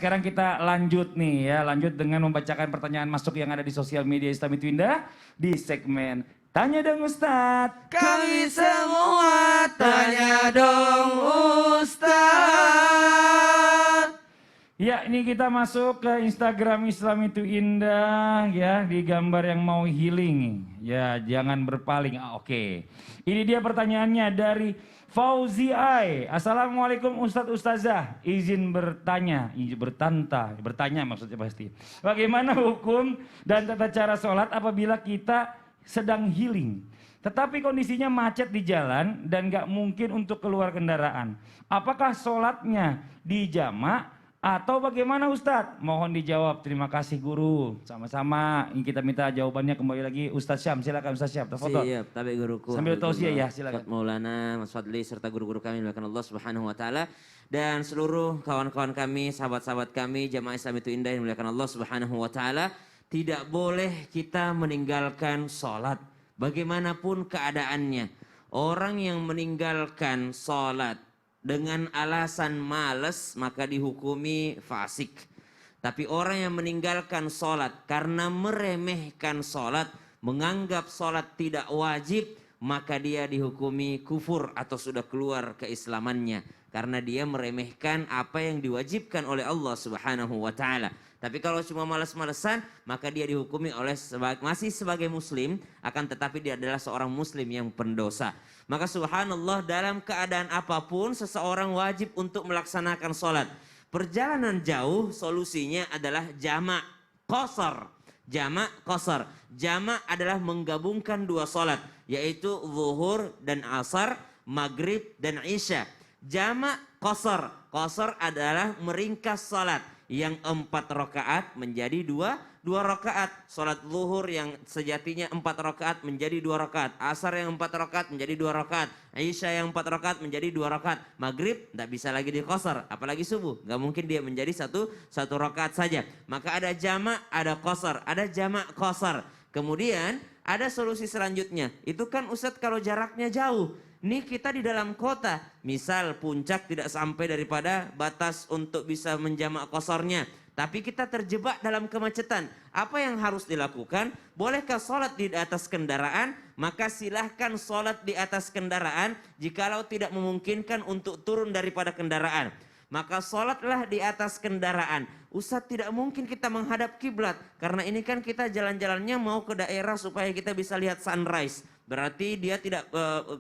sekarang kita lanjut nih ya, lanjut dengan membacakan pertanyaan masuk yang ada di sosial media Islami Twinda di segmen Tanya Dong Ustadz. Kami semua tanya dong Ustadz. Ya, ini kita masuk ke Instagram Islam itu indah ya, di gambar yang mau healing. Ya, jangan berpaling. Oke. Ini dia pertanyaannya dari Fauzi Ai. Assalamualaikum Ustadz Ustazah. Izin bertanya, bertanya maksudnya pasti. Bagaimana hukum dan tata cara sholat apabila kita sedang healing, tetapi kondisinya macet di jalan dan gak mungkin untuk keluar kendaraan? Apakah sholatnya dijamak atau bagaimana Ustadz? Mohon dijawab. Terima kasih guru. Sama-sama. Ini kita minta jawabannya kembali lagi Ustadz Syam. Silakan Ustadz Syam. Foto. Siap, tapi guruku. Sambil tausiah ya, silakan. Maulana, Mas Fadli serta guru-guru kami dimuliakan Allah Subhanahu wa taala dan seluruh kawan-kawan kami, sahabat-sahabat kami, jamaah Islam itu indah yang dimuliakan Allah Subhanahu wa taala. Tidak boleh kita meninggalkan sholat bagaimanapun keadaannya. Orang yang meninggalkan sholat dengan alasan malas maka dihukumi fasik. Tapi orang yang meninggalkan sholat karena meremehkan sholat, menganggap sholat tidak wajib, maka dia dihukumi kufur atau sudah keluar keislamannya. Karena dia meremehkan apa yang diwajibkan oleh Allah Subhanahu wa ta'ala. Tapi kalau cuma malas-malesan, maka dia dihukumi oleh masih sebagai muslim, akan tetapi dia adalah seorang muslim yang pendosa. Maka subhanallah, dalam keadaan apapun seseorang wajib untuk melaksanakan sholat. Perjalanan jauh solusinya adalah jamak qasar. Jamak qasar. Jamak adalah menggabungkan dua sholat, yaitu zuhur dan asar, maghrib dan isya. Jamak qasar. Qasar adalah meringkas sholat yang 4 rakaat menjadi 2 rakaat. Sholat zuhur yang sejatinya 4 rakaat menjadi 2 rakaat. Asar yang 4 rakaat menjadi 2 rakaat. Isya yang 4 rakaat menjadi 2 rakaat. Maghrib tidak bisa lagi diqasar, apalagi subuh. Gak mungkin dia menjadi satu rakaat saja. Maka ada jamak, ada qasar, ada jamak qasar. Kemudian ada solusi selanjutnya. Itu kan Ustadz kalau jaraknya jauh. Nih kita di dalam kota, misal puncak tidak sampai daripada batas untuk bisa menjamak qasarnya. Tapi kita terjebak dalam kemacetan. Apa yang harus dilakukan? Bolehkah sholat di atas kendaraan? Maka silahkan sholat di atas kendaraan jikalau tidak memungkinkan untuk turun daripada kendaraan. Maka sholatlah di atas kendaraan. Ustadz, tidak mungkin kita menghadap kiblat. Karena ini kan kita jalan-jalannya mau ke daerah supaya kita bisa lihat sunrise. Berarti dia tidak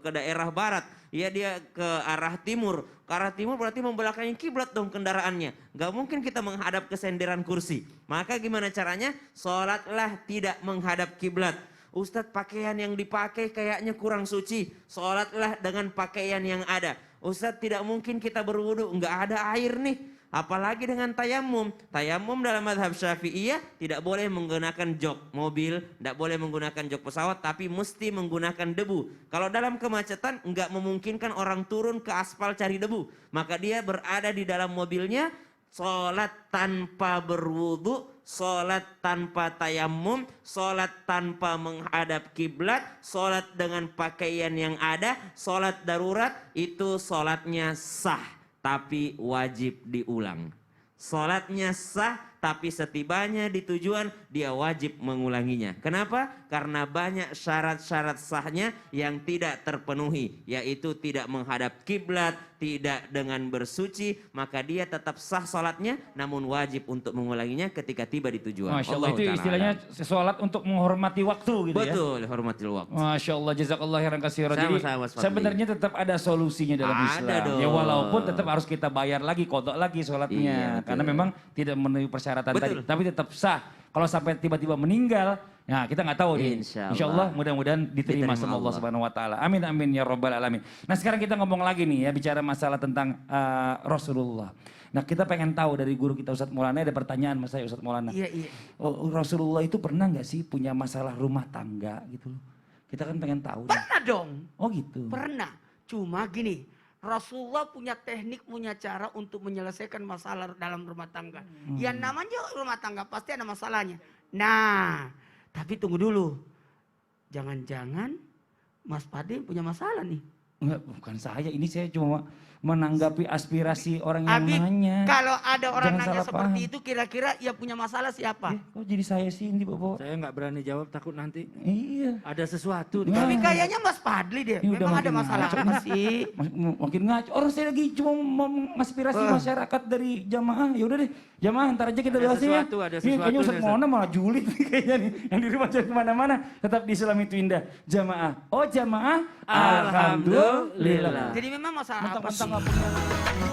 ke daerah barat, ya dia ke arah timur. Ke arah timur berarti membelakangi kiblat dong kendaraannya. Gak mungkin kita menghadap ke senderan kursi. Maka gimana caranya? Sholatlah tidak menghadap kiblat. Ustadz, pakaian yang dipakai kayaknya kurang suci. Sholatlah dengan pakaian yang ada. Ustadz, tidak mungkin kita berwudu, nggak ada air nih. Apalagi dengan tayamum. Tayamum dalam mazhab Syafi'iyah tidak boleh menggunakan jok mobil, tidak boleh menggunakan jok pesawat, tapi mesti menggunakan debu. Kalau dalam kemacetan nggak memungkinkan orang turun ke aspal cari debu, maka dia berada di dalam mobilnya, sholat tanpa berwudu, sholat tanpa tayamum, sholat tanpa menghadap kiblat, sholat dengan pakaian yang ada, sholat darurat, itu sholatnya sah. Tapi wajib diulang. Sholatnya sah, tapi setibanya di tujuan dia wajib mengulanginya. Kenapa? Karena banyak syarat-syarat sahnya yang tidak terpenuhi. Yaitu tidak menghadap kiblat, tidak dengan bersuci. Maka dia tetap sah sholatnya, namun wajib untuk mengulanginya ketika tiba di tujuan. Masya Allah, itu istilahnya sholat untuk menghormati waktu gitu. Betul, ya? Betul, hormati waktu. Masya Allah, jazakallah khairan katsiran. Jadi sebenarnya tetap ada solusinya dalam Islam. Dong. Ya walaupun tetap harus kita bayar lagi, kodok lagi sholatnya. Iya, karena memang tidak memenuhi persyaratan tadi. Tapi tetap sah. Kalau sampai tiba-tiba meninggal, ya kita nggak tahu nih. Insya Allah mudah-mudahan diterima sama Allah Subhanahu Wa Taala. Amin amin ya Rabbal Alamin. Nah sekarang kita ngomong lagi nih ya, bicara masalah tentang Rasulullah. Nah kita pengen tahu dari guru kita Ustadz Maulana, ada pertanyaan mas saya Ustadz Maulana. Iya, iya. Oh, Rasulullah itu pernah nggak sih punya masalah rumah tangga gitu? Kita kan pengen tahu. Pernah dong. Oh gitu. Pernah. Cuma gini, Rasulullah punya teknik, punya cara untuk menyelesaikan masalah dalam rumah tangga. Yang namanya rumah tangga pasti ada masalahnya. Nah, tapi tunggu dulu. Jangan-jangan Mas Fadli punya masalah nih. Enggak, bukan saya. Ini saya cuma menanggapi aspirasi orang yang Abi, nanya. kalau ada orang Jangan nanya salah seperti paham. itu, kira-kira yang punya masalah siapa? Kok jadi saya sih ini Bapak? Saya nggak berani jawab, takut nanti Iya. ada sesuatu. Nah. Tapi kayaknya Mas Fadli deh, Ini udah memang ada makin masalah ngaco apa nih. sih? Makin ngaco. Orang saya lagi cuma mau mengaspirasi masyarakat dari jamaah. Ya udah deh, jamaah ntar aja kita Ada bahasnya ya. sesuatu, ada Ini kayaknya sesuatu Ustaz nih, Ustaz. Mona malah julid nih kayaknya nih. Yang di rumah jangan kemana-mana. Tetap di Islam itu indah. Jamaah. Oh jamaah. Alhamdulillah. Jadi memang masalah apa Mentang-mentang sih? nggak punya